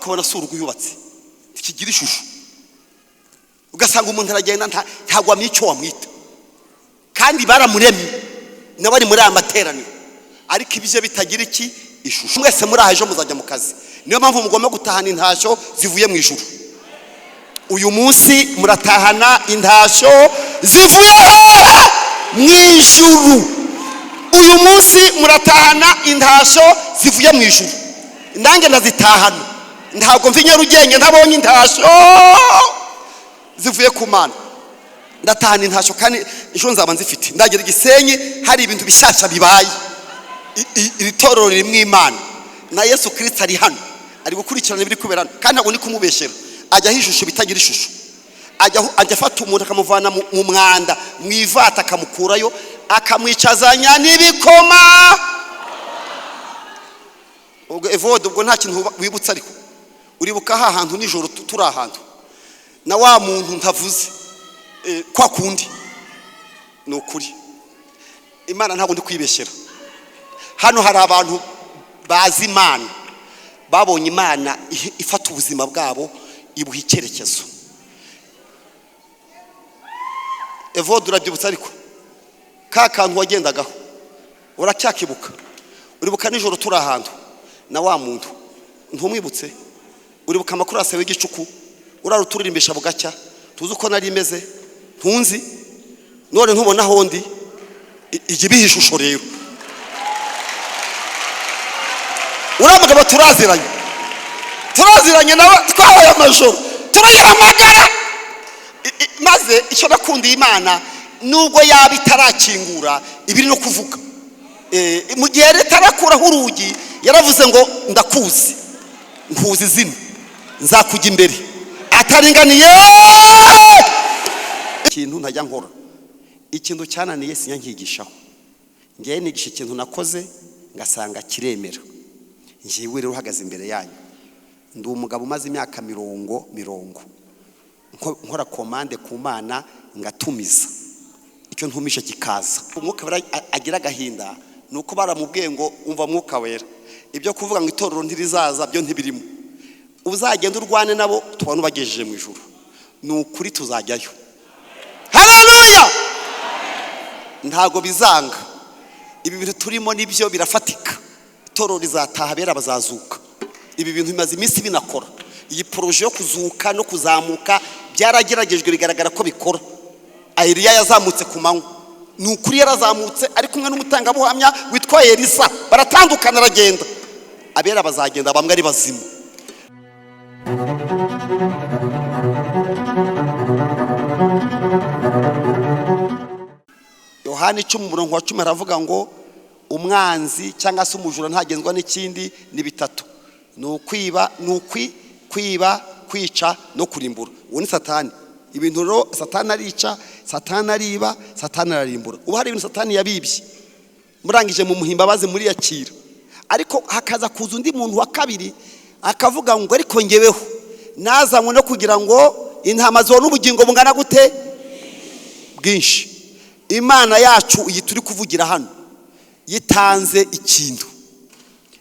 ukabona sura uyubatse kigira ishusho, ugasanga umuntu aragenda ntagwa mico wamwita, kandi baramuremye n'abari muri amateraniro, ariko ibije bitagira iki ishusho. Mwese muri aho ejo muzajya mu kazi, niyo mpamvu mugomba gutahana intashyo zivuye mu ijuru. Uyu munsi muratahana intashyo zivuye mu ijuru. Uyu munsi muratahana intashyo zivuye mu ijuru. Nange ndazitahana, ntabwo mvi Nyarugenge ntabonye intashyo zivuye ku Mana. Ndatahana intashyo kandi ejo nzaba nzifite. Ndagera Gisenyi hari ibintu bishyashya bibaye. Iri torero riri mu Imana na Yesu Kristo ari hano, ari gukurikirana ibiri kubera, kandi ntabwo ni kumubeshera. Ajya hishusho bitagira ishusho, ajya afata umuntu akamuvana mu mwanda mu ivata akamukurayo akamwicazanya n'ibikoma. Ubwo Evode ubwo nta kintu wibutsa, ariko uribuka ha hantu nijoro turi ahantu na wa muntu ntavuze kwa kundi. Ni ukuri Imana ntabwo ndi kwibeshera. Hano hari abantu bazi Imana, babonye Imana ifata ubuzima bwabo ibuha icyerekezo. Evode urabyibutsa, ariko ka kantu wagendagaho uracyakibuka? Uribuka nijoro turi ahantu na wa muntu ntumwibutse? Uribuka amakuru ase w'igicuku uraruturimbisha bugacya, tuzi uko nari imeze ntunzi, none ntubona hondi igibiha ishusho. Rero uramugabo turaziranye nawe, twabaye amajoro turayihamagara. Maze icyo nakundiye Imana, nubwo yaba itarakingura ibiri no kuvuga, mu gihe ritarakuraho urugi yaravuze ngo ndakuzi, nkuzi izina, nzakujya imbere ataringaniye. Ikintu ntajya nkora, ikintu cyananiye sinyankigishaho. Ngiye nigisha ikintu nakoze ngasanga kiremera. Ngiye rero uhagaze imbere yanyu, ndi umugabo umaze imyaka mirongo nkora komande ku Mana ngatumiza, icyo ntumisha kikaza. Umwuka wera agira agahinda, nuko baramubwiye ngo umva Mwuka Wera, ibyo kuvuga ngo itorero ntirizaza byo ntibirimo, uzagenda urwane nabo tubona ubagejeje mu ijuru. Ni ukuri tuzajyayo. Haleluya! Ntago bizanga. Ibi bintu turimo nibyo birafatika. Itorero rizataha, bera bazazuka. Ibi bintu bimaze iminsi binakora. Iyi proje yo kuzuka no kuzamuka byarageragejwe, bigaragara ko bikora. Eliya yazamutse ku manywa, ni ukuri yarazamutse ari kumwe n'umutangabuhamya witwa Elisa, baratandukana aragenda. Abera bazagenda, bamwe ari bazima. Yohana 10:10 aravuga ngo umwanzi cyangwa se umujura ntagenzwa n'ikindi ni bitatu: ni ukwiba, kwica no kurimbura. Uwo ni Satani. Ibintu rero Satani arica, Satani ariba, Satani ararimbura. Ubu hari ibintu Satani yabibye, murangije mu muhimbabaze muri yakira, ariko hakaza kuza undi muntu wa kabiri akavuga ngo ariko ngeweho nazanywe no kugira ngo intama zone ubugingo bungana gute bwinshi. Imana yacu iyi turi kuvugira hano yitanze ikintu,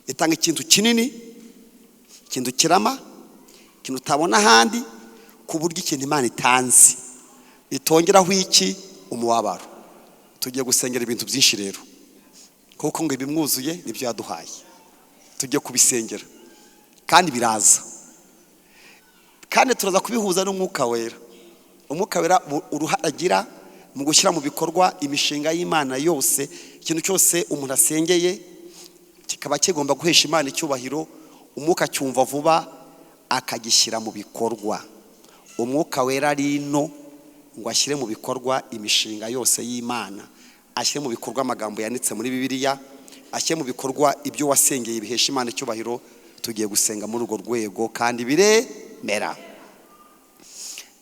itanga ikintu kinini, ikintu kirama, ikintu utabona ahandi, ku buryo ikintu Imana itanze itongeraho iki umubabaro. Tugiye gusengera ibintu byinshi rero, kuko ngo ibimwuzuye nibyo yaduhaye. Tugiye kubisengera kandi biraza, kandi turaza kubihuza n'Umwuka Wera. Umwuka Wera uruharagira mu gushyira mu bikorwa imishinga y'Imana yose. Ikintu cyose umuntu asengeye kikaba kigomba guhesha Imana icyubahiro, Umwuka cyumva vuba akagishyira mu bikorwa. Umwuka Wera rino ngo ashyire mu bikorwa imishinga yose y'Imana, ashyire mu bikorwa amagambo yanditse muri Bibiliya, ashyire mu bikorwa ibyo wasengeye bihesha Imana icyubahiro. Tugiye gusenga muri urwo rwego kandi biremera.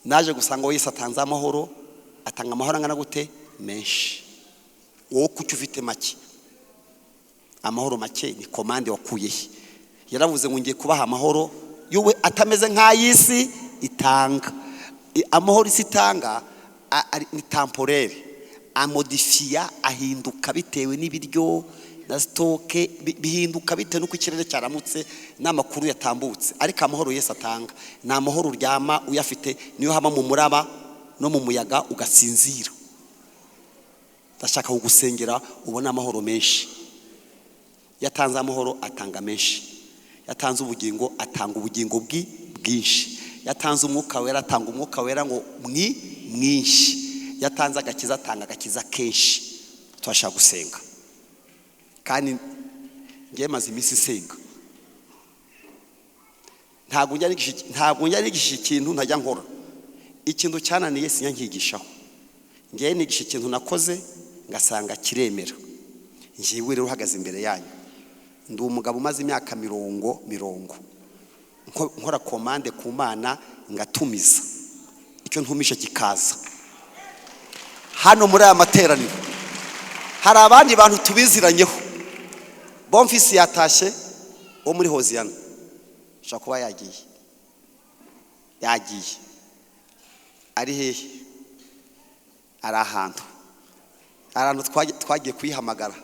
Naje gusanga Yesu atanze amahoro, atanga amahoro angana gute menshi. Wowe kuki ufite make? Amahoro make ni komande wakuyehe. Yaravuze ngo ngiye kubaha amahoro yowe atameze nk'ayisi itanga. Amahoro isi itanga ni temporaire, amodifiya, ahinduka bitewe n'ibiryo na stoke bihinduka bite nuko ikirere cyaramutse n'amakuru yatambutse. Ariko amahoro Yesu atanga ni amahoro uryama uyafite, niyo haba mu muraba no mu muyaga ugasinzira. Ndashaka kugusengera ubona amahoro menshi. Yatanze amahoro atanga menshi. Yatanze ubugingo atanga ubugingo bwinshi. Yatanze umwuka wera atanga umwuka wera ngo mwinshi. Yatanze agakiza atanga agakiza kenshi. Twashaka gusenga kandi ngiye maze iminsi senga. Ntabwo njya nigisha ikintu ntajya nkora. Ikintu cyananiye sinyankigishaho. Ngiye nigisha ikintu nakoze ngasanga kiremera. Ngiye rero uhagaze imbere yanyu. Ndi umugabo umaze imyaka 40 nkora komande ku Mana ngatumiza icyo ntumisha kikaza. Hano muri aya materaniro hari abandi bantu tubiziranyeho. Bonfisi yatashe wo muri Hoziyana shaka kuba yagiye ari hehe, ari ahantu twagiye kuyihamagara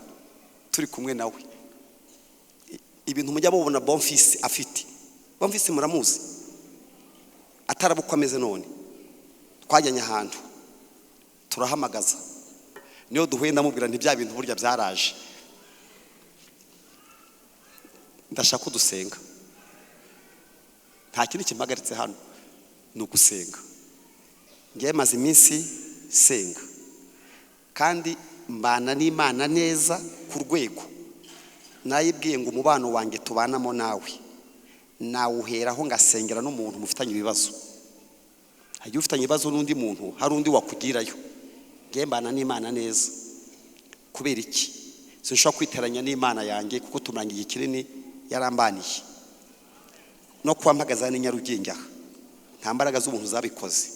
turi kumwe nawe. Ibintu mujya mubona Bonfisi afite. Bonfisi muramuzi atarabukomeze none. Twajyanye ahantu turahamagaza, niyo duhuye ndamubwira nti bya bintu burya byaraje. Ndashaka ko dusenga. Nta kintu kimpagaritse hano ni ugusenga. Ngiye maze iminsi senga kandi mbana n'Imana neza ku rwego nayibwiye ngo umubano wanjye tubanamo nawe nawuheraho ngasengera n'umuntu mufitanye ibibazo. Hagiye ufitanye ibibazo n'undi muntu hari undi wakugirayo. Ngiye mbana n'Imana neza. Kubera iki? Sinshobora kwiteranya n'Imana yanjye kuko tumangiye ikinini yarambaniye. No kuba mpagaza ni Nyarugenge aha nta mbaraga z'umuntu zabikoze.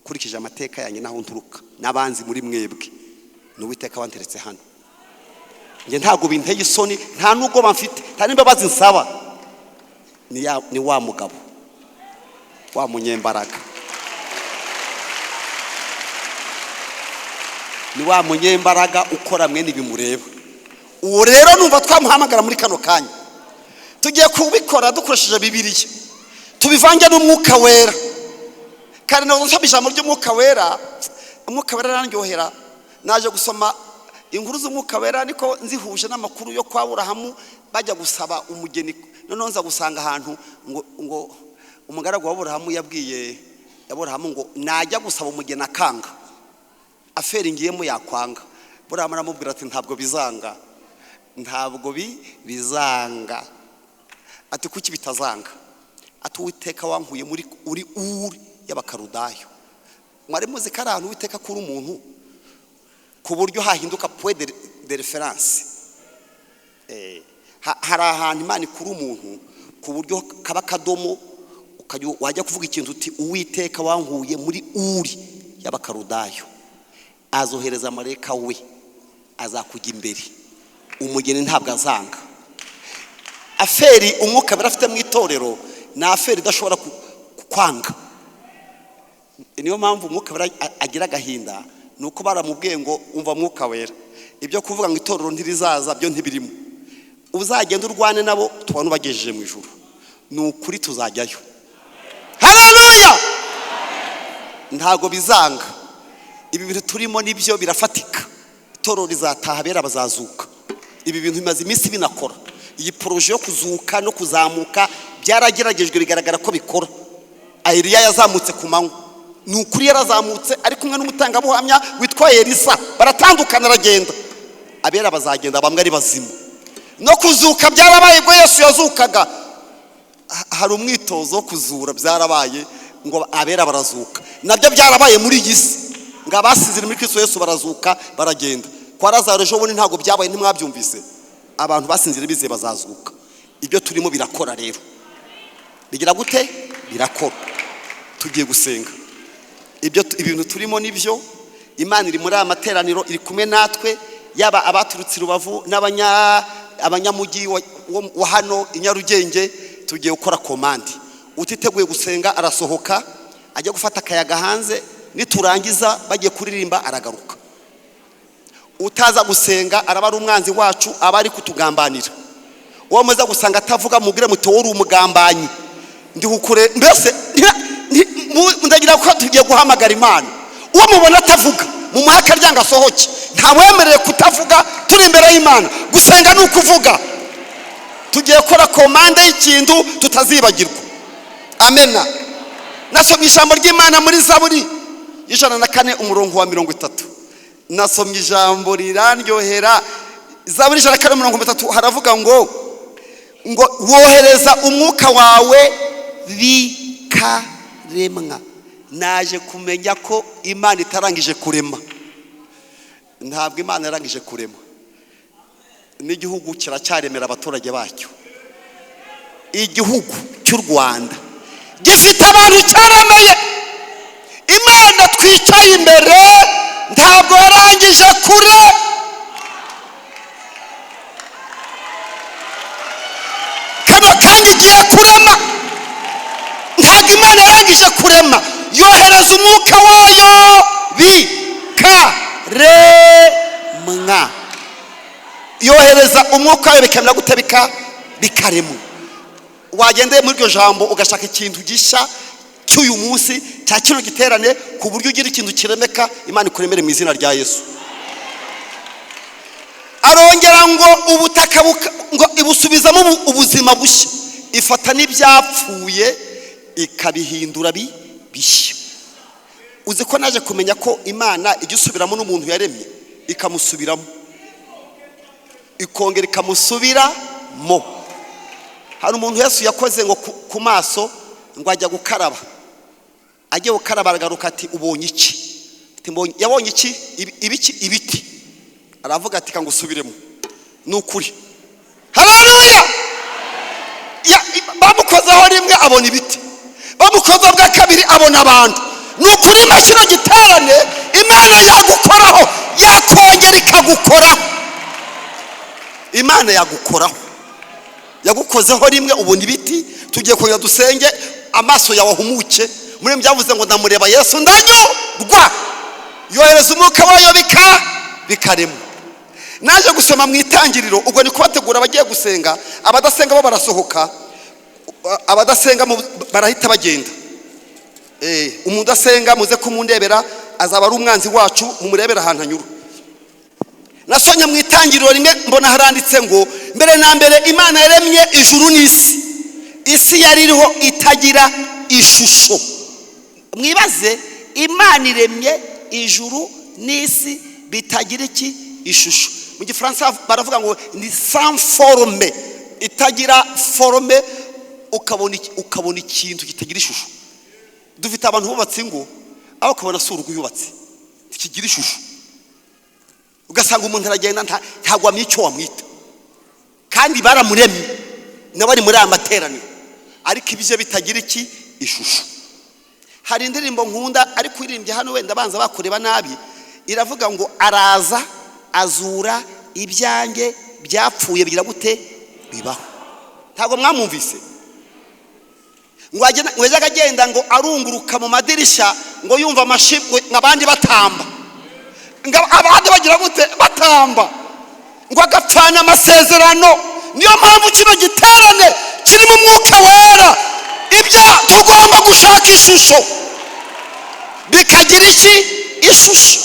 Kurikije amateka yanjye naho nturuka n'abanzi muri mwebwe n'Uwiteka wanteretse hano. Nge ntago binteye isoni, nta nubwo bamfite, nta n'imbabazi nsaba. Ni wa mugabo wa munyembaraga. Ni wa munyembaraga ukora mwene bimureba. Uwo rero numva twamuhamagara muri kano kanya. Tugiye kubikora dukoresheje Bibiliya. Tubivange n'umwuka wera. Kandi no gusoma ijambo ry'umwuka wera, umwuka wera arandyohera. Naje gusoma inkuru z'umwuka wera niko nzihuje n'amakuru yo kwa Aburahamu bajya gusaba umugeni. None nza gusanga ahantu ngo umugaragu wa Aburahamu yabwiye Aburahamu ngo najya gusaba umugeni akanga. Aferi ngiyemo yakwanga. Aburahamu aramubwira ati ntabwo bizanga. Ntabwo bizanga. Ati kuki bitazanga? Ati Uwiteka wankuye muri uri y'Abakarudayo. Mwari muzi ko ahantu Uwiteka kuri umuntu ku buryo hahinduka point de référence. Hari ahantu Imana kuri umuntu ku buryo kaba kadomo wajya kuvuga ikintu uti Uwiteka wankuye muri uri y'Abakarudayo. Azohereza mareka we azakujya imbere. Umugeni ntabwo azanga. Aferi umwuka barafite mu itorero na aferi idashobora kwanga. Niyo mpamvu umwuka agira agahinda nuko baramubwiye ngo umva mwuka wera. Ibyo kuvuga ngo itorero ntirizaza byo ntibirimo. Uzagenda urwane nabo tubona bagejeje mu ijuru. Nukuri tuzajyayo. Haleluya! Ntago bizanga. Ibi bintu turimo nibyo birafatika. Itorero rizataha bera bazazuka. Ibi bintu bimaze iminsi binakora. Iyi proje yo kuzuka no kuzamuka byarageragejwe bigaragara ko bikora. Eliya yazamutse ku manywa. Nukuri yarazamutse ari kumwe n'umutangabuhamya witwa Elisa. Baratandukana aragenda. Abera bazagenda bamwe ari bazima. No kuzuka byarabaye bwo Yesu yazukaga. Hari umwitozo wo kuzura byarabaye ngo abera barazuka. Nabyo byarabaye muri Yesu. Ngo abasizira muri Kristo Yesu barazuka baragenda. Kwa Lazaro ejo bundi ntago byabaye ntimwabyumvise. Abantu basinzira bizeye bazazuka. Ibyo turimo birakora rero. Bigira gute? Birakora. Tugiye gusenga. Ibintu turimo nibyo. Imana iri muri amateraniro iri kumwe natwe, yaba abaturutse Rubavu n'abanyamugi wa hano Inyarugenge. Tugiye gukora komandi. Utiteguye gusenga arasohoka ajya gufata akayaga hanze, niturangiza bagiye kuririmba aragaruka. utaza gusenga araba ari umwanzi wacu, aba ari kutugambanira. Uwo muza gusanga atavuga mubwire muti wowe uri umugambanyi, ndi hukure. Mbese ndagira ko tugiye guhamagara Imana. Uwo mubona atavuga mu muhaka ryanga sohoke, nta wemereye kutavuga. Turi imbere y'Imana, gusenga ni ukuvuga. Tugiye gukora komande y'ikintu tutazibagirwa. Amena. Nasomye ijambo ry'Imana muri Zaburi 104 umurongo wa 30. Nasomye ijambo rirandyohera. Zaburi 104:30 haravuga ngo wohereza umwuka wawe bikaremwa. Naje kumenya ko Imana itarangije kurema. Ntabwo Imana yarangije kurema. N'igihugu kiracyaremera abaturage bacyo. Igihugu cy'u Rwanda gifite abantu cyaremeye. Imana twicaye imbere ntabwo yarangije kure. Kandi igiye kurema. Ntabwo Imana yarangije kurema. Yohereza umwuka wayo bikaremwa. Yohereza umwuka wayo bikamera gute? Bikaremwa. Wagendeye muri iryo jambo ugashaka ikintu gisha cy'uyu munsi cya kino giterane ku buryo ugira ikintu kiremeka, Imana ikuremere mu izina rya Yesu. Arongera ngo ubutaka ngo ibusubizamo ubuzima bushya. Ifata n'ibyapfuye ikabihindura bishya. Uzi ko naje kumenya ko Imana igisubiramo n'umuntu yaremye ikamusubiramo, ikongera ikamusubiramo. Hari umuntu Yesu yakoze ngo ku maso ngo ajya gukaraba. Agiye gukaraba aragaruka ati ubonye iki? Yabonye iki? Ibiti. Aravuga ati kangu subiremo. Nukuri. Haleluya! Bamukozaho rimwe abona ibiti. Bamukoza bwa kabiri abona abantu. Nukuri mashino giterane Imana yagukoraho, yakongera ikagukoraho. Imana yagukoraho. Yagukozeho rimwe ubona ibiti. Tugiye kongera dusenge amaso yawe ahumuke. Muri byavuze ngo ndamureba Yesu ndanyurwa. Yohereza umwuka wayo bikaremwa. Naje gusoma mu itangiriro, ubwo ni kubategura abagiye gusenga. Abadasenga bo barasohoka, abadasenga barahita bagenda. Umuntu asenga muze kumundebera, azaba ari umwanzi wacu, mumurebera ahantu anyura. Nasonye mu itangiriro rimwe mbona haranditse ngo mbere na mbere Imana yaremye ijuru n'isi. Isi yari iriho itagira ishusho. Mwibaze, Imana iremye ijuru n'isi bitagira iki? Ishusho. Mu Gifaransa baravuga ngo ni sans forme, itagira forme. Ukabona ikintu kitagira ishusho. Dufite abantu bubatse ngo aho kubona sura uyubatse kigira ishusho. Ugasanga umuntu aragenda ntagwa micyo wamwita. Kandi baramuremye nabari muri amateraniro, ariko ibije bitagira iki? Ishusho. Hari indirimbo nkunda ari kwirimbye hano, wenda banza bakureba nabi, iravuga ngo araza azura ibyange byapfuye bigira gute? Bibaho. Ntabwo mwamumvise? Ngo ajya agenda ngo arunguruka mu madirisha ngo yumva amashimwe n'abandi batamba. Ngo abandi bagira gute? Batamba. Ngo agapfana amasezerano. Niyo mpamvu kino giterane kirimo umwuka wera. Ibyo tugomba gushaka ishusho bikagira iki? Ishusho.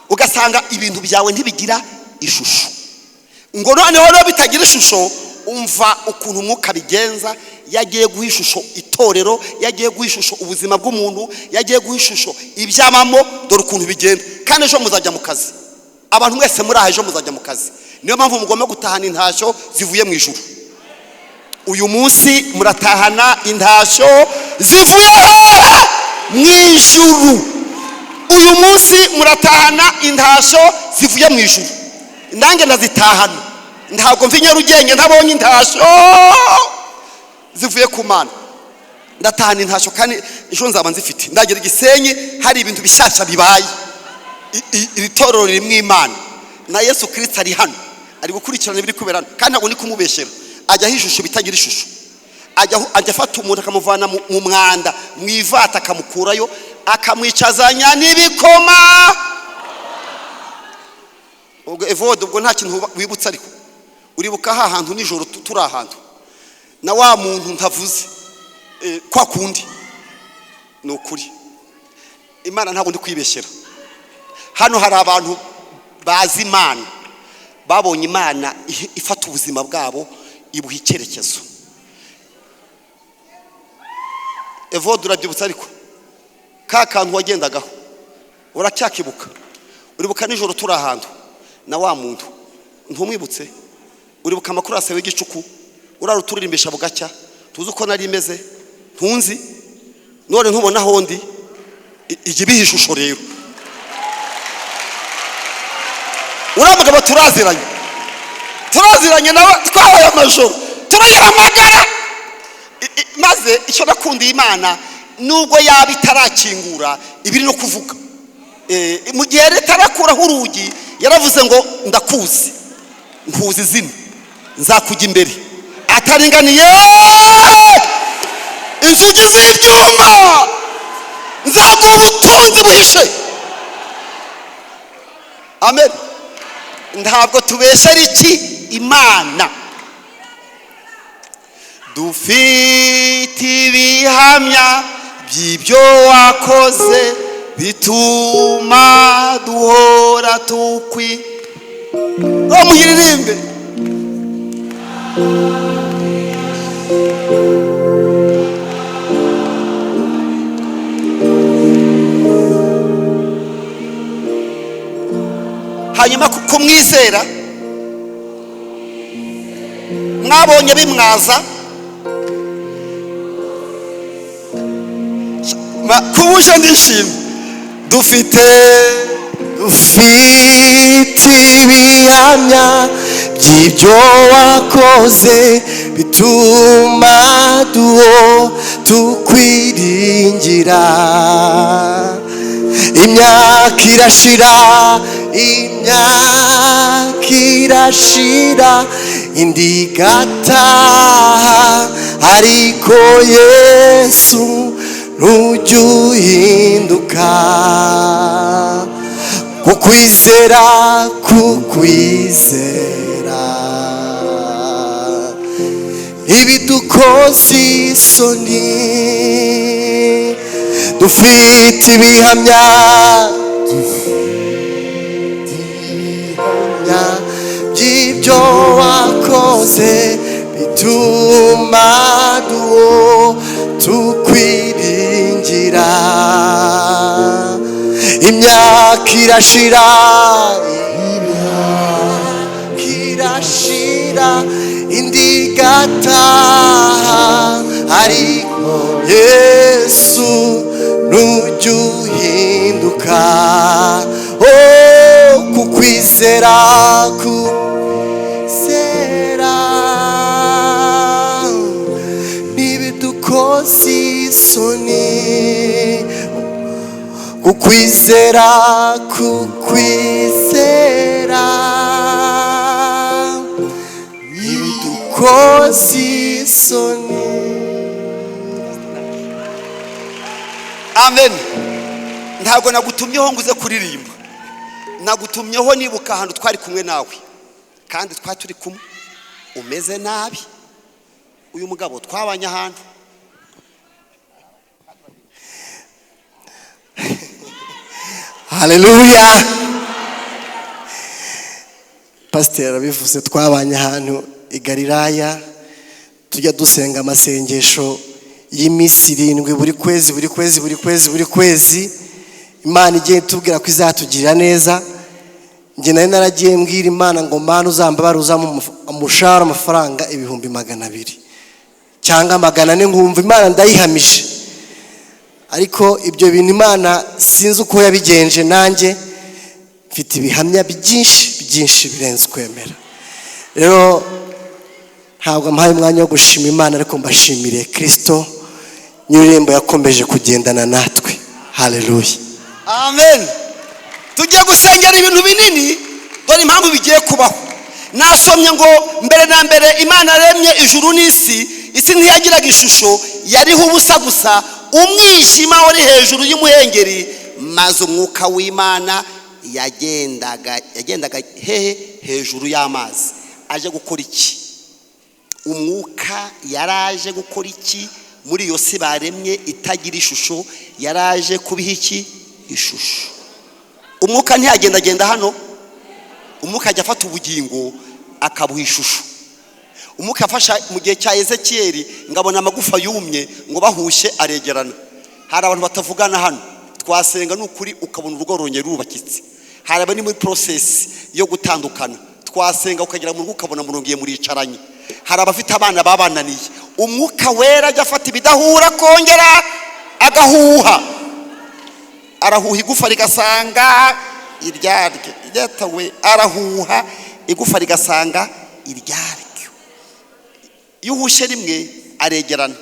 Ugasanga ibintu byawe ntibigira ishusho. Ngo noneho bitagira ishusho, umva ukuntu umwuka bigenza. Yagiye guha ishusho itorero, yagiye guha ishusho ubuzima bw'umuntu, yagiye guha ishusho ibyamamo. Dore ukuntu bigenda. Kandi ejo muzajya mu kazi. Abantu mwese muri aha ejo muzajya mu kazi. Niyo mpamvu mugomba gutahana intashyo zivuye mu ijuru. Uyu munsi muratahana intashyo zivuye mu ijuru. Uyu munsi muratahana intashyo zivuye mu ijuru. Nange ndazitahana. Ntabwo mvi Nyarugenge ntabonye intashyo zivuye ku Mana. Ndatahana intashyo kandi ejo nzaba nzifite. Ndagera Gisenyi hari ibintu bishyashya bibaye. Iri torero riri mu Imana na Yesu Kristo ari hano, ari gukurikirana ibiri kubera. Kandi ntabwo ni kumubeshera. Ajya hishusho bitagira ishusho. Ajya afata umuntu akamuvana mu mwanda, mu ivata akamukurayo, akamwicazanya n'ibikoma. ubwo Evode ubwo nta kintu wibutsa ariko uribuka ha hantu nijoro turi ahantu na wa muntu ntavuze kwa kundi ni ukuri Imana ntabwo ndi kwibeshyera hano hari abantu bazi Imana babonye Imana ifata ubuzima bwabo ibuha icyerekezo. Evode urabyibutsa ariko ka kantu wagendagaho uracyakibuka uribuka nijoro turi ahantu na wa muntu ntumwibutse uribuka amakuru ase w'igicuku uraruturimbisha bugacya tuzi uko nari imeze ntunzi none ntubona hondi igibihe ishusho rero uramugabo turaziranye nawe twabaye amajoro turayihamagara maze icyo nakundiye Imana nubwo yaba itarakingura ibiri no kuvuga mu gihe ritarakuraho urugi yaravuze ngo ndakuzi nkuzi izina nzakujya imbere ataringaniye inzugi z'ibyuma nzaguha ubutunzi buhishe. Amen. Ntabwo tubeshera iki Imana dufite ibihamya by'ibyo wakoze bituma duhora muyiririmbe hanyuma kumwizera mwabonye bimwaza kubuje ndishimye dufite ibihamya by'ibyo wakoze bituma tukwiringira. Imyaka irashira indi igataha ariko Yesu ntujya uhinduka. kukwizera ibidukoze isoni dufite ibihamya by'ibyo wakoze bituma tukwiringira. Imyaka irashira indi igataha ariko Yesu ntujya uhinduka. Kukwizera ntibidukoze isoni kukwizera ntibidukoze isoni. Amen. Ntabwo nagutumyeho ngo uze kuririmba, nagutumyeho nibuka ahantu twari kumwe nawe kandi twari turi kumwe umeze nabi. Uyu mugabo twabanye ahantu Haleluya. Pastor abivuze twabanye ahantu i Galilaya tujya dusenga amasengesho y'imisi 7 buri kwezi Imana igiye tubwira ko izatugirira neza. Nge nari naragiye mbwira Imana ngo Mana uzambabaruza mu umushahara amafaranga 200,000 cyangwa 400 nkumva Imana ndayihamije. Ariko ibyo bintu Imana sinzi uko yabigenje, nanjye mfite ibihamya byinshi birenze kwemera. Rero ntabwo mpaye umwanya wo gushima Imana, ariko mbashimire Kristo nyir'irembo yakomeje kugendana natwe. Haleluya. Amen. Tujye gusengera ibintu binini, dore impamvu bigiye kubaho. Nasomye ngo mbere na mbere Imana yaremye ijuru n'isi, isi ntiyagiraga ishusho, yariho ubusa gusa, umwijima wari hejuru y'umuhengeri, maze umwuka w'Imana yagendaga hehe hejuru y'amazi aje gukora iki? Umwuka yaraje gukora iki muri iyo si baremye itagira ishusho? Yaraje kubiha iki? Ishusho. Umwuka ntiyagendagenda hano, umwuka ajya afata ubugingo akabuha ishusho. Umwuka afasha mu gihe cya Ezekiyeli ngabona amagufa yumye ngo bahushe aregerana. Hari abantu batavugana hano, twasenga n'ukuri ukabona urugo rongera rubakitse. Hari abari muri process yo gutandukana, twasenga ukagera mu rugo ukabona murongeye muricaranye. Hari abafite abana babananiye, umwuka wera ajya afata ibidahura kongera agahuha, arahuha igufa rigasanga iryaryo, yatawe arahuha igufa rigasanga iryaryo. Iyo uhushe rimwe aregerana.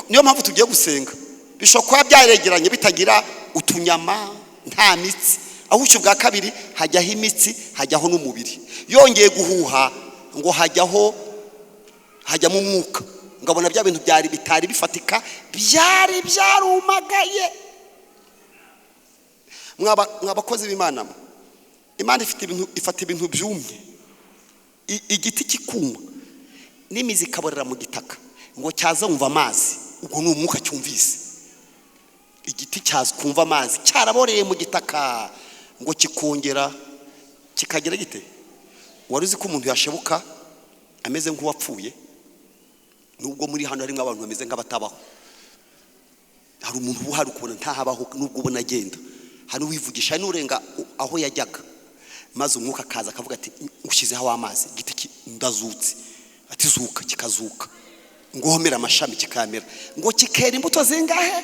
Niyo mpamvu tugiye gusenga bishobora byaregeranye bitagira utunyama, nta mitsi. Ahushe bwa kabiri hajyaho imitsi, hajyaho n'umubiri. Yongeye guhuha ngo hajyamo umwuka. Ngabona bya bintu byari bitari bifatika byari byarumagaye. Mwabakozi b'Imana, Imana ifata ibintu byumye, igiti kikuma n'imizi kaborera mu gitaka ngo cyaza umva amazi. Ubwo ni umwuka cyumvise. Igiti cyaza kumva amazi cyaraboreye mu gitaka ngo kikongera kikagera gite? Wari uzi ko umuntu yashebuka ameze nk'uwapfuye? Nubwo muri hano harimo abantu bameze nk'abatabaho. Hari umuntu uhari ukubona ntahabaho nubwo ubona agenda. Hari uwivugisha n'urenga aho yajyaga, maze umwuka akaza akavuga ati ushyizeho amazi, igiti ndazutse. Ati zuka, kikazuka. Ngo homera amashami kikamera, ngo kikera imbuto zingahe?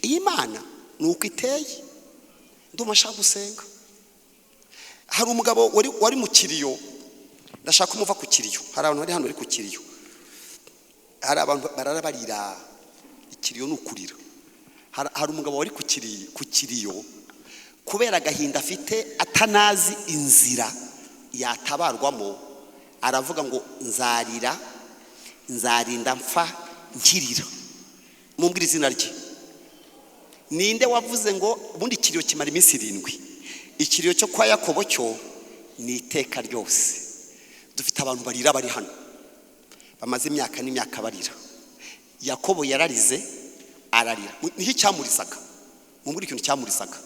Imana nuko iteye. Ndumashaka gusenga. Hari umugabo wari mu kiriyo, ndashaka kumuva ku kiriyo. Hari abantu bari hano bari ku kiriyo. Hari abantu barara barira, ikiriyo nukurira. Hari umugabo wari ku kiriyo kubera agahinda afite atanazi inzira yatabarwamo. Aravuga ngo nzarinda mpfa nkirira. Mumbwira izina rye. Ninde wavuze ngo ubundi ikiriyo kimara iminsi 7? Ikiriyo cyo kwa Yakobo cyo ni iteka ryose. Dufite abantu barira bari hano bamaze imyaka n'imyaka barira. Yakobo yararize ararira. Niho cyamurisaga. Mumbwira ikintu cyamurisaga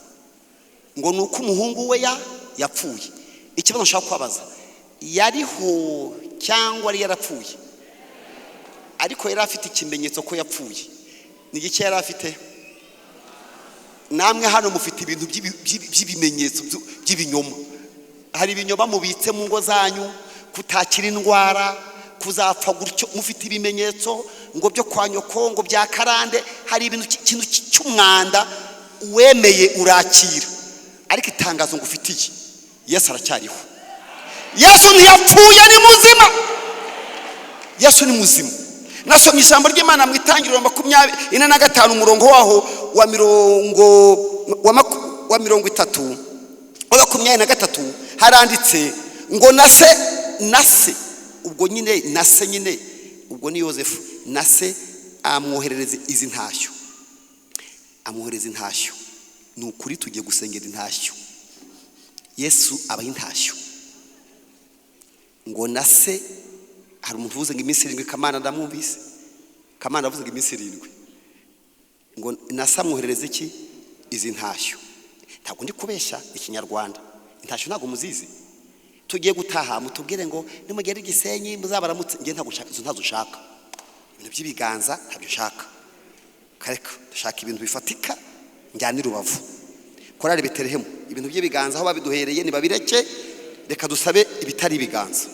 ngo nuko umuhungu we yapfuye. Ikibazo nshaka kubabaza, yariho cyangwa ari yarapfuye? Ariko yari afite ikimenyetso ko yapfuye. Ni iki yari afite? Namwe hano mufite ibintu by'ibimenyetso by'ibinyoma. Hari ibinyoma mubitse mu ngo zanyu, kutakira indwara, kuzapfa gutyo. Mufite ibimenyetso ngo byo kwa nyoko, ngo bya karande. Hari ibintu kintu cy'umwanda wemeye urakira. Ariko itangazo ngo ufitiye, Yesu aracyariho. Yesu ntiyapfuye, ni muzima. Yesu ni muzima. Nasomye ijambo ry'Imana mu Itangiriro 45 umurongo waho wa 23 haranditse ngo nase ubwo nyine nase nyine ubwo ni Yosefu. Nase amwoherereza izi ntashyo. Amwohereza intashyo. Ni ukuri tugiye gusengera intashyo. Yesu abaha intashyo. Ngo nase, hari umuntu uvuze ngo iminsi 7, Kamana ndamwumvise. Kamana avuze ngo iminsi 7. Ngo nase amwoherereza iki? Izi ntashyo. Ntabwo ndi kubeshya ikinyarwanda. Intashyo ntabwo muzizi. Tugiye gutaha mutubwire ngo nimugere Gisenyi muzabaramutse. Ngiye ntabwo ushaka izo, ntazo ushaka. Ibintu by'ibiganza ntabyo ushaka. Kareka ndashaka ibintu bifatika njyana Rubavu. Korari Betelehemu, ibintu by'ibiganza aho babiduhereye nibabireke. Reka dusabe ibitari ibiganza.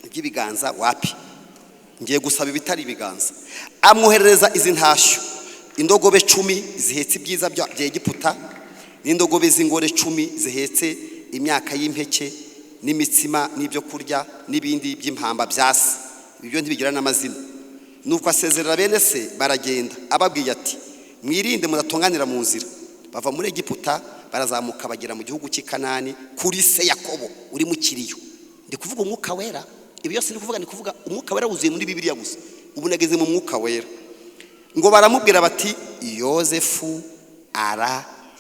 Iby'ibiganza wapi? Ngiye gusaba ibitari ibiganza. Amwoherereza izi ntashyo. Indogobe 10 zihetse ibyiza bya Egiputa, n'indogobe z'ingore 10 zihetse imyaka y'impeke n'imitsima n'ibyo kurya n'ibindi by'impamba byase. Ibyo ntibigira n'amazina. Nuko asezerera bene se baragenda. Ababwiye ati mwirinde mudatonganira mu nzira. Bava muri Egiputa barazamuka bagera mu gihugu cy'Ikanani kuri se Yakobo uri mu kiriyo. Ndi kuvuga umwuka wera. Ibi yose ndi kuvuga umwuka wera wuzuye muri Bibiliya gusa. Ubu nageze mu mwuka wera. Ngo baramubwira bati Yosefu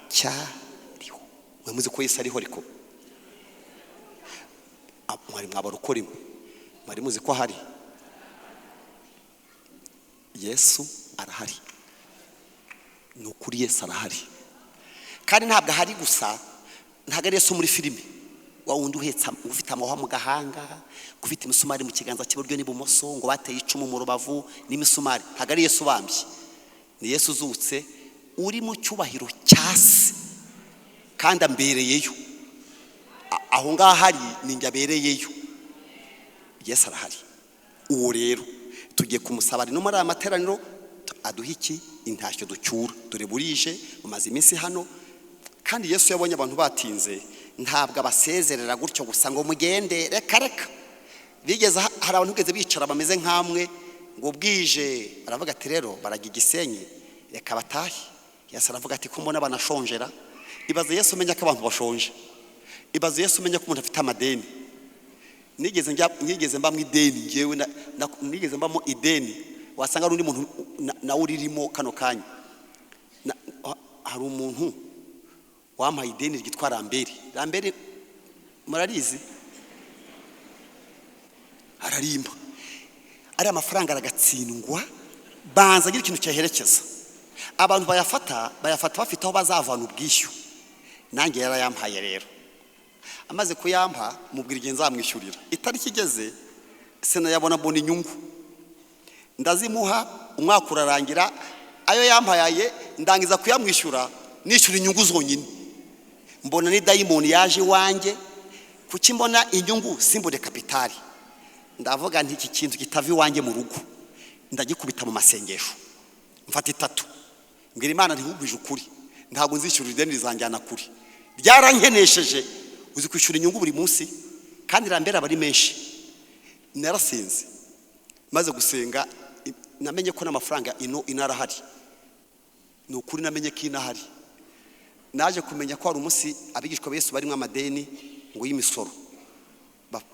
aracyariho. Mwamuzi ko Yesu ariho ariko mwari mwabarukora imwe, mwari muzi ko hari Yesu arahari. Ni ukuri Yesu arahari, kandi ntabwo ahari gusa. Ntabwo ari Yesu muri filime wa wundi uhetsa ufite amahwa mu gahanga, ufite imisumari mu kiganza cy'iburyo n'ibumoso, ngo bateye icumu mu rubavu n'imisumari. Ntabwo ari Yesu ubambye, ni Yesu uzutse uri mu cyubahiro cyase kandi ambereyeyo. Aho ngaho hari ninjye abereyeyo. Yesu arahari. Uwo rero tugiye kumusaba no muri aya materaniro aduha iki intashyo ducyura. Dore burije mumaze iminsi hano, kandi Yesu yabonye abantu batinze ntabwo abasezerera gutyo gusa ngo mugende reka. Bigeze hari abantu ugeze bicara bameze nkamwe ngo bwije, aravuga ati rero baraga Igisenyi reka batahe. Yesu aravuga ati ko mbona banashonjera. Ibaze Yesu umenya ko abantu bashonje. Ibaze Yesu umenya ko umuntu afite amadeni. Nigeze mba mu ideni, ngewe nigeze mba mu ideni, wasanga ari undi muntu nawe uririmo kano kanya. Hari umuntu wampaye ideni ryitwa Rambere, murarizi? Ararimba, ari amafaranga aragatsindwa, banza agira ikintu cyaherekeza. Abantu bayafata bafite aho bazavana ubwishyu. Nange yarayampaye rero, amaze kuyampa mubwira igihe nzamwishyurira. Itariki igeze sinayabona mbona inyungu, ndazimuha, umwaka urarangira, ayo yampaye ndangiza kuyamwishyura nishyura inyungu zonyine. Mbona ni dayimoni yaje wanjye, kuki mbona inyungu simbone kapitali. Ndavuga nti iki kintu kitava iwanjye mu rugo, ndagikubita mu masengesho mfata 3, mbwira Imana ntihubije ukuri, ntabwo nzishyura ideni rizanjyana kuri. Byarankenesheje, uzi kwishyura inyungu buri munsi kandi Rambere abari menshi. Narasenze, maze gusenga namenye ko n'amafaranga inarahari. Ni ukuri namenye ko inahari. Naje kumenya ko hari umunsi abigishwa Yesu barimo amadeni ngo y'imisoro,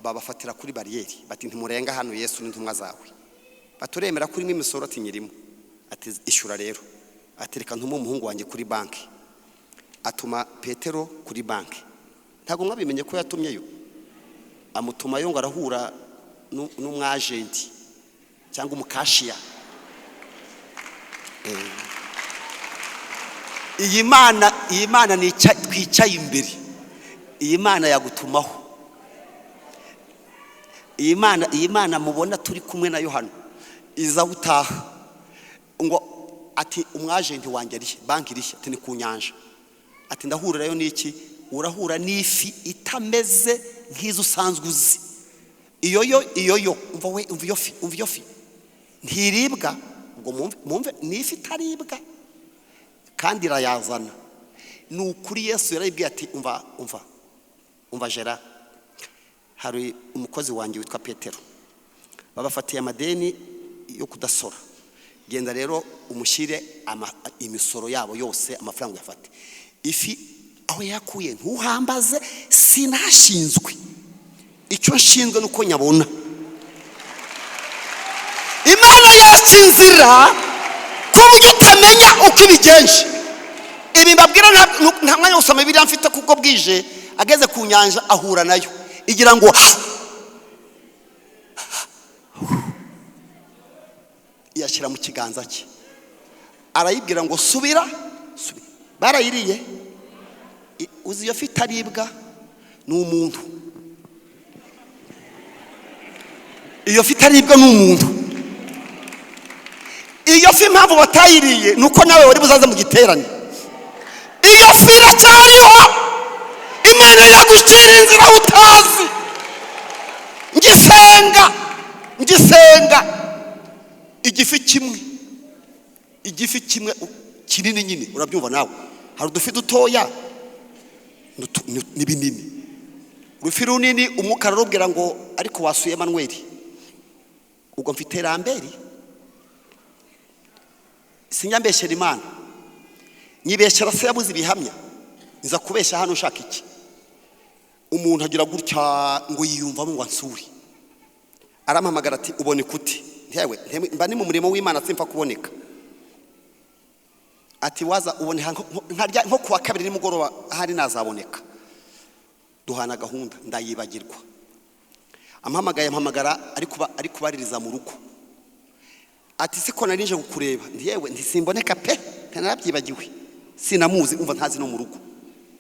babafatira kuri bariyeri bati ntimurenga hano Yesu n'intumwa zawe. Baturemera kuri imisoro ati nyirimo, ati ishyura rero. Ati reka ntume umuhungu wanjye kuri banki. Atuma Petero kuri banki. Ntabwo mwabimenye ko yatumyeyo? Amutumayo ngo arahura n'umwagenti cyangwa umukashiya. Iyi Mana ni twicaye imbere. Iyi Mana yagutumaho. Iyi Mana mubona turi kumwe na Yohana iza utaha ngo ati umwagenti wanjye ari banki iri ati ni ku nyanja. Ati ndahurirayo n'iki? Urahura n'ifi itameze nk'izo usanzwe uzi. Iyo umva iyo fi ntiribwa. Ubwo mumve n'ifi itaribwa kandi irayazana. Ni ukuri Yesu yarayibwiye ati umva Gerard, hari umukozi wanjye witwa Petero, babafatiye amadeni yo kudasora. Genda rero umushyire imisoro yabo yose, amafaranga yafate. Ifi aho yakuye ntuhambaze, sinashinzwe. Icyo nshinzwe nuko nyabona. Imana yacu inzira kuburyo utamenya uko ibigenje. Ibi mbabwira nta mwanya usoma Bibiliya mfite kuko bwije. Ageze ku nyanja ahura nayo, igira ngo yashyira mu kiganza cye, arayibwira ngo subira. Barayiriye. Uzi iyo fi itaribwa ni umuntu. Iyo fi itaribwa ni umuntu. Iyo fi impamvu batayiriye nuko nawe wari buzaze mu giterane. Iyo fi iracyariho. Imana yagucira inzira utazi. Ngisenga igifi kimwe kinini nyine, urabyumva nawe. Hari udufi dutoya ni binini. Urufi runini umwuka ararubwira ngo ariko wasuye Emmanuel, ubwo mfite Rambere. Sinyambeshyera Imana, nyibeshyera se yabuze ibihamya. Nza kubeshya hano ushaka iki? Umuntu agira gutya ngo yiyumvamo ngo ansuri. Arampamagara ati ubone kuti? Ntewe mba ni mu murimo w'Imana simfa kuboneka. ati waza ubone nko kuwa kabiri nimugoroba hari nazaboneka. Duhana gahunda ndayibagirwa. Ampamagara ari kubaririza mu rugo. Ati siko narinje kukureba. Yewe ntisimboneka pe, narabyibagiwe. Sinamuzi umva ntazi no mu rugo.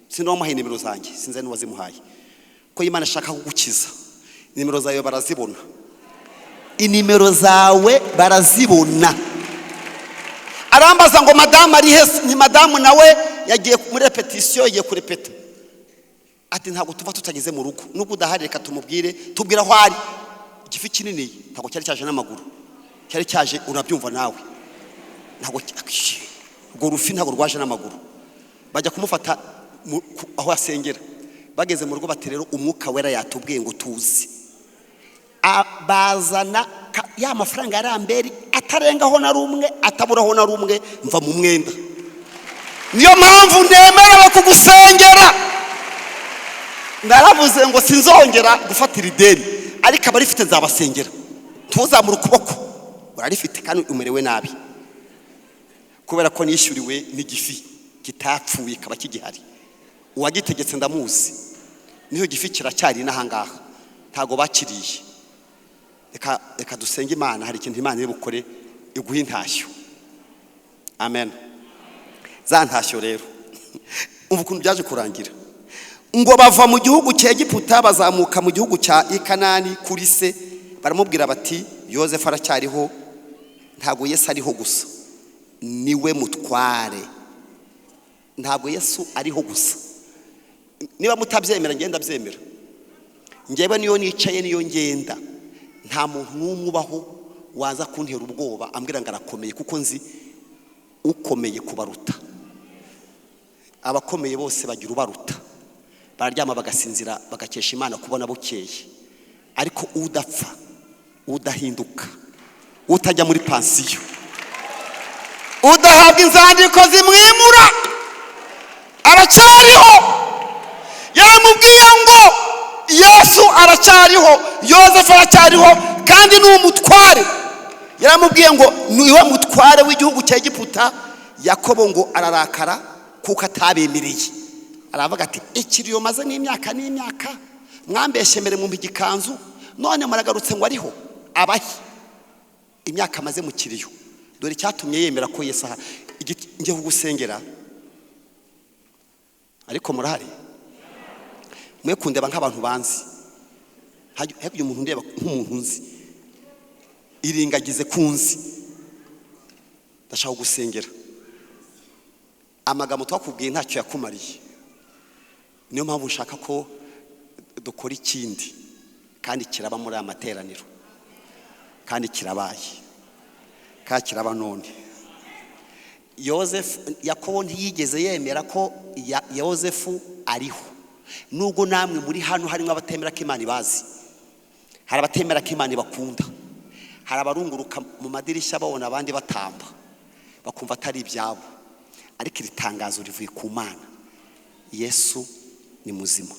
Sinamuhaye nimero zanjye, sinze n'uwazimuhaye. Ko Imana ashaka kugukiza. Nimero zawe barazibona. Inimero zawe barazibona. Arambaza ngo madamu ari hese, ni madamu nawe yagiye muri repetition, yagiye kurepeta. Ati ntabwo tuva tutageze mu rugo, nubwo udahari reka tumubwire, tubwira aho ari. Igifi kinini ntabwo cyari cyaje n'amaguru, cyari cyaje urabyumva nawe. Ntabwo ubwo rufi ntabwo rwaje n'amaguru. Bajya kumufata aho asengera. Bageze mu rugo bati rero umwuka wera yatubwiye ngo tuzi. Bazana ya mafaranga yaramberi atarengaho na rumwe, ataburaho na rumwe, mva mu mwenda. Niyo mpamvu nemerewe kugusengera. Naravuze ngo sinzongera gufatira ideni, ariko abarifite nzabasengera. Tuzamura ukuboko urarifite kandi umerewe nabi, kubera ko nishyuriwe n'igifi kitapfuye kaba kigihari. Uwagitegetse ndamuzi, niyo gifi kiracyari n'ahangaha, ntago bakiriye. Reka dusenge Imana, hari ikintu Imana iri bukore iguha intashyo. Amen. Za ntashyo rero umva ukuntu byaje kurangira. Ngo bava mu gihugu cya Egiputa bazamuka mu gihugu cya Kanani kuri se, baramubwira bati Yozefu aracyariho, ntabwo Yesu ariho gusa, niwe mutware. Ntabwo Yesu ariho gusa. Niba mutabyemera ngenda byemera. Njyewe niyo nicaye niyo ngenda. Nta muntu n'umwe ubaho waza kuntera ubwoba ambwira ngo arakomeye, kuko nzi ukomeye kubaruta. Abakomeye bose bagira ubaruta, bararyama bagasinzira bagakesha Imana kubona bukeye. Ariko udapfa, udahinduka, utajya muri pansiyo, udahabwa inzandiko zimwimura, aracyariho. Yaramubwiye ngo Yesu aracyariho, Yozefu aracyariho, kandi ni umutware. Yaramubwiye ngo niwe mutware w'igihugu cya Egiputa. Yakobo ngo ararakara kuko atabemereye. Aravuga ati ikiriyo maze n'imyaka mwambeshe mbere mu igikanzu, none muragarutse ngo ariho. Abahi imyaka maze mu kiriyo, dore cyatumye yemera ko Yesu ngiye kugusengera. Ariko murahari mwe kundeba nk'abantu banzi, hajye umuntu ndeba nk'umuntu nzi, iringagize kunzi. Ndashaka gusengera. Amagambo twakubwiye ntacyo yakumariye, niyo mpamvu nshaka ko dukora ikindi, kandi kiraba muri aya materaniro, kandi kirabaye, kandi kiraba none. Yakobo ntiyigeze yemera ko Yozefu ariho, nubwo namwe muri hano harimo abatemera ko Imana ibazi. Hari abatemera ko Imana ibakunda, hari abarunguruka mu madirishya babona abandi batamba bakumva atari ibyabo. Ariko iri tangazo rivuye ku Mana. Yesu ni muzima,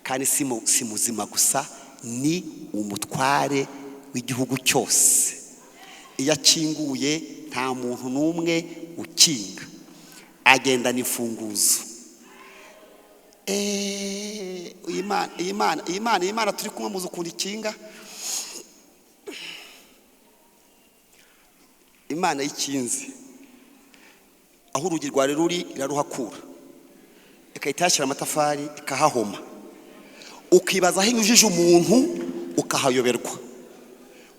kandi si muzima gusa, ni umutware w'igihugu cyose. Iyo akinguye nta muntu n'umwe ukinga, agendana imfunguzo. Imana turi kumwe muzi ukuntu ikinga. Imana yikinze aho urugi rwari ruri iraruhakura, ikahita yashyira amatafari ikahahoma. Ukibaza aho inyujije umuntu ukahayoberwa,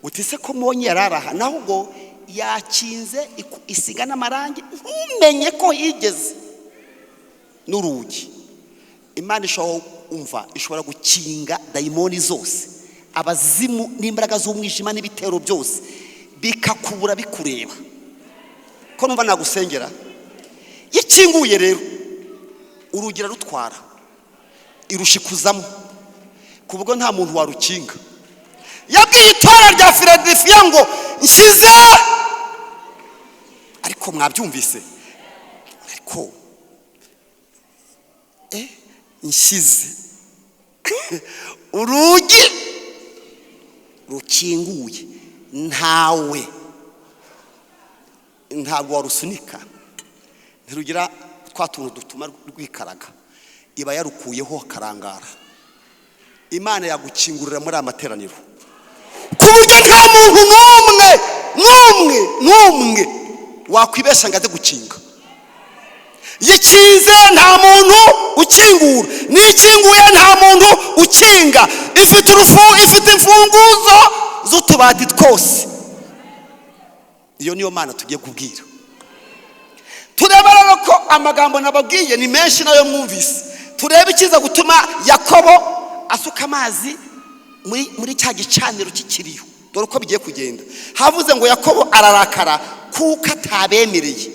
uti se ko mbonye yararaha, naho ubwo yakinze isiga n'amarangi ntumenye ko yigeze n'urugi. Imana ishobora gukinga dayimoni zose, abazimu n'imbaraga z'umwijima n'ibitero byose, bikakubura bikureba. Ko numva nagusengera. Yikinguye rero urugira rutwara, irushikuzamo kubwo nta muntu warukinga. Yabwiye itora rya Philadelphia ngo nshyize, ariko mwabyumvise, ariko nshyize urugi rukinguye, ntabwo warusunika. ntirugira twa tuntu dutuma rwikaraga, iba yarukuyeho karangara. Imana yagukingurira muri amateraniro ku buryo nta muntu n'umwe wakwibesha ngo aze gukinga. Yikinze nta muntu ukingura, nikinguye nta muntu ukinga. Ifite imfunguzo z'utubati twose. Iyo niyo Mana tugiye kubwira. Tureba rero ko amagambo nababwiye ni menshi nayo mwumvise. Turebe ikiza gutuma Yakobo asuka amazi muri cya gicaniro cy'ikiriyo. Dore uko bigiye kugenda. Havuze ngo Yakobo ararakara kuko atabemereye.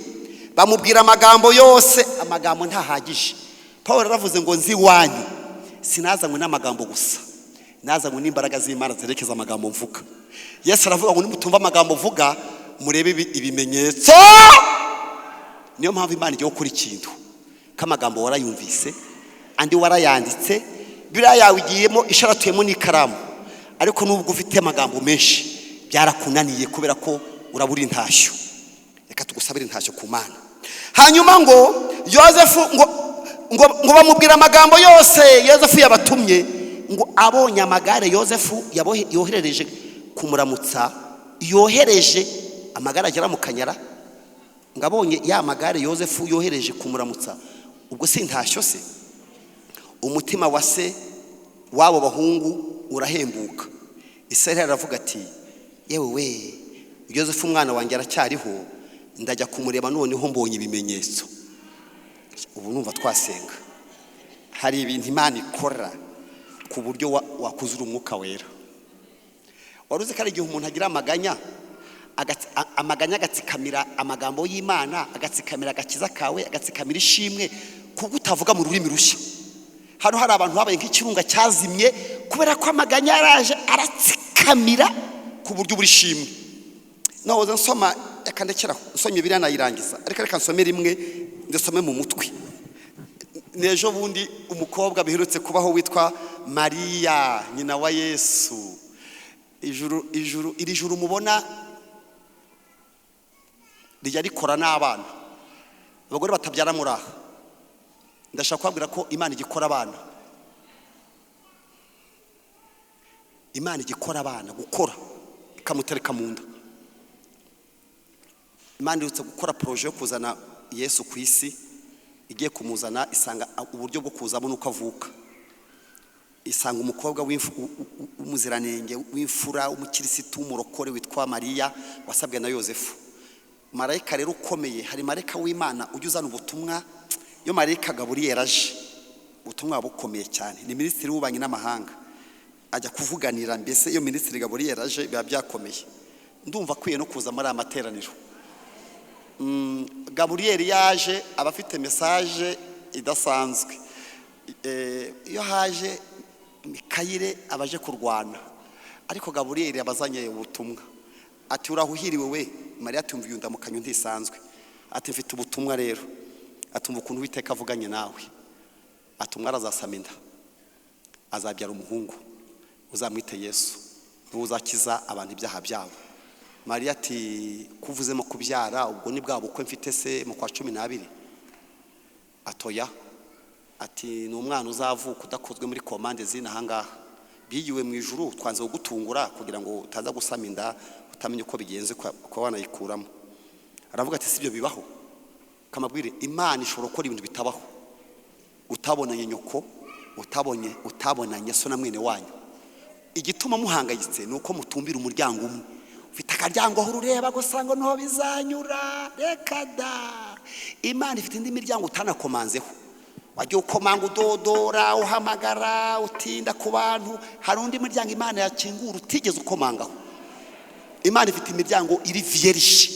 Bamubwira amagambo yose, amagambo ntahagije. Paulo aravuze ngo nzi wanyu sinazanywe n'amagambo gusa, nazanywe n'imbaraga z'Imana zerekeza amagambo mvuga. Yesu aravuga ngo nimutumva amagambo mvuga murebe ibimenyetso. Niyo mpamvu Imana igiye gukora ikintu. Kamagambo warayumvise, andi warayanditse, Bibiliya yawe igiyemo isharatuyemo n'ikaramu, ariko nubwo ufite amagambo menshi byarakunaniye kubera ko urabura intashyo. Reka tugusabire intashyo ku Mana. Hanyuma ngo Yosefu ngo bamubwira amagambo yose Yosefu yabatumye, ngo abonye amagare Yosefu yoherereje kumuramutsa, yohereje amagare agera mu Kanyara, ngo abonye ya magare Yosefu yohereje kumuramutsa, ubwo si intashyo se? Umutima wa se wabo bahungu urahembuka. Isiraheli aravuga ati yewe we, Yosefu umwana wanjye aracyariho, ndajya kumureba noneho mbonye ibimenyetso. Ubu numva twasenga. Hari ibintu Imana ikora ku buryo wakuzura umwuka wera. Waruzi ko ari igihe umuntu agira amaganya agatsikamira amagambo y'Imana, agatsikamira agakiza kawe, agatsikamira ishimwe kuko utavuga mu rurimi rushya. Hano hari abantu babaye nk'ikirunga cyazimye kubera ko amaganya yaraje aratsikamira ku buryo burishimwe. Nahoze nsoma yakandekeraho, nsomye Bibiliya nayirangiza, ariko reka nsome rimwe ndasome mu mutwe. Nejo bundi umukobwa biherutse kubaho witwa Mariya nyina wa Yesu. Iri juru mubona rijya rikora n'abana, abagore batabyara muri aha. Ndashaka kubabwira ko Imana igikora abana. Imana igikora abana, gukora ikamutereka mu nda. Imana irutse gukora projet yo kuzana Yesu ku isi, igiye kumuzana isanga uburyo bwo kuzamo nuko avuka. Isanga umukobwa w'umuziranenge w'imfura umukirisitu w'umurokore witwa Mariya wasabwe na Yosefu. Marayika rero ukomeye, hari marayika w'Imana ujya uzana ubutumwa. Yo marayika Gaburiyeli aje, ubutumwa bukomeye cyane, ni minisitiri w'ububanyi n'amahanga, ajya kuvuganira. Mbese iyo minisitiri Gaburiyeli aje biba byakomeye. Ndumva kwiye no kuza muri amateraniro. Gaburiyeli yaje abafite message idasanzwe. Iyo haje Mikayire abaje kurwana, ariko Gaburiyeli abazanye ubutumwa. Ati urahuhiriwe we. Mariya atumviye undamukanyo ntisanzwe. Ati mfite ubutumwa rero. Atumva ukuntu Uwiteka avuganye nawe. Ati umwana azasama inda, azabyara umuhungu, uzamwite Yesu, niwe uzakiza abantu ibyaha byabo. Mariya ati kuvuzemo kubyara ubwo ni bwa bukwe mfite se mu kwa 12? Atoya. Ati ni umwana uzavuka udakozwe muri komande zina hangaha, bigiwe mu ijuru, twanze kugutungura kugira ngo utaza gusama inda utamenye uko bigenze ko wanayikuramo. Aravuga ati sibyo bibaho. Kamabwire Imana ishobora gukora ibintu bitabaho. Utabonanye nyoko, utabonanye so na mwene wanyu. Igituma muhangayitse nuko mutumbira umuryango umwe. Ufite akaryango aho ureba gusa ngo no bizanyura. Reka da. Imana ifite indi miryango utanakomanzeho. Wajya ukomanga udodora, uhamagara, utinda ku bantu. Hari undi muryango Imana yakingura utigeze ukomangaho. Imana ifite imiryango iri vierge,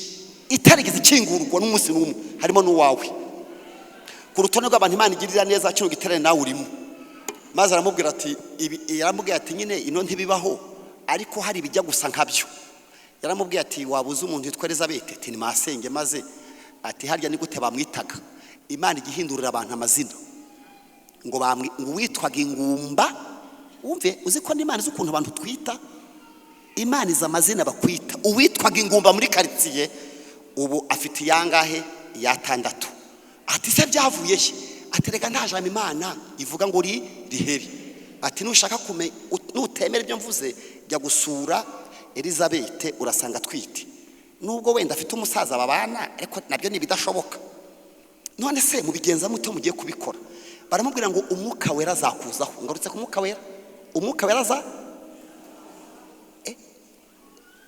itarigeze ikingurwa n'umunsi n'umwe, harimo n'uwawe. Ku rutonde rw'abantu Imana igirira neza kino giterane nawe urimo. Maze aramubwira ati yaramubwiye ati nyine ino ntibibaho, ariko hari bijya gusa nkabyo. Yaramubwiye ati wabuze umuntu yitwa Elizabeth, ati ni masenge, maze ati harya ni gute bamwitaga. Imana igihindurira abantu amazina, ngo witwaga ingumba. Umve uzi ko n'Imana izi ukuntu abantu twita. Imana iza amazina bakwita. Uwitwaga ingumba muri quartier ubu afite yangahe? Ya 6. ati se byavuye he? Ati rega nta jambo Imana ivuga ngo riheri. Ati nushaka nutemera ibyo mvuze jya gusura Elizabeth urasanga twite, nubwo wenda afite umusaza babana ariko nabyo nibidashoboka. None se mubigenza mute mugiye kubikora? Baramubwira ngo umwuka wera azakuzaho. Ngarutse ku mwuka wera. Umwuka wera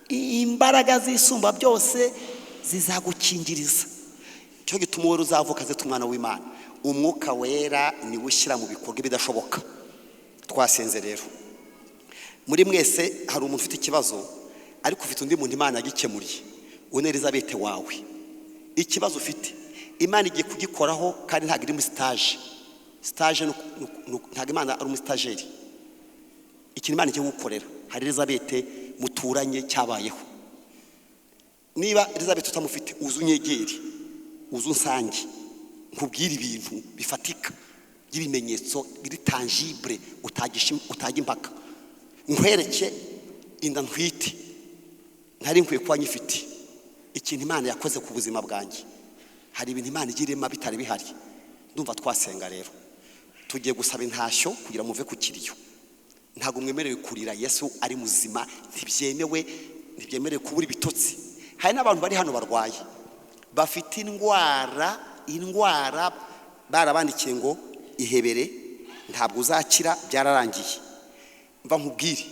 imbaraga zisumba byose zizagukingiriza. Cyo gituma wowe uzavuka ze tumwana w'Imana. Umwuka wera ni ushyira mu bikorwa bidashoboka. Twasenze rero. Muri mwese hari umuntu ufite ikibazo ariko ufite undi muntu Imana yagikemuriye. Une Elizabeth wawe. Ikibazo ufite Imana igiye kugikoraho kandi ntago iri mu stage. Stage ntago Imana ari umustageri. Ikintu Imana igiye gukorera hari Elizabeth muturanye cyabayeho. Niba Elizabeth utamufite uzunyegeri, uzunsange nkubwira ibintu bifatika by'ibimenyetso biri tangible utaga impaka. Nkwereke inda ntwite ntari nkwiye kuba nyifite. Ikintu Imana yakoze ku buzima bwanjye, hari ibintu Imana igirema bitari bihari. Ndumva twasenga rero. Tugiye gusaba intashyo kugira muve ku kiriyo. Ntago mwemerewe kurira Yesu ari muzima, ntibyemerewe kubura ibitotsi. Hari n'abantu bari hano barwaye bafite indwara barabandikiye ngo ihebere ntabwo uzakira, byararangiye. Mva nkubwire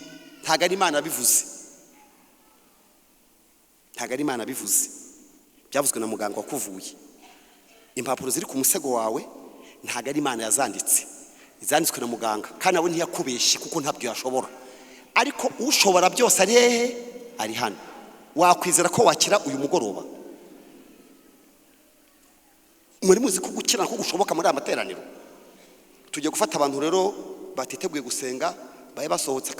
ntago ari Imana bivuze, ntago ari Imana bivuze, byavuzwe na muganga wakuvuye. Impapuro ziri ku musego wawe ntago ari Imana yazanditse, izanditswe na muganga kandi nawe ntiyakubeshye kuko ntabyo yashobora. Ariko ushobora byose ari hehe? Ari hano. Wakwizera ko wakira uyu mugoroba? Muri muzi ko gukira ko gushoboka muri amateraniro. Tugiye gufata abantu rero batiteguye gusenga baye basohotse.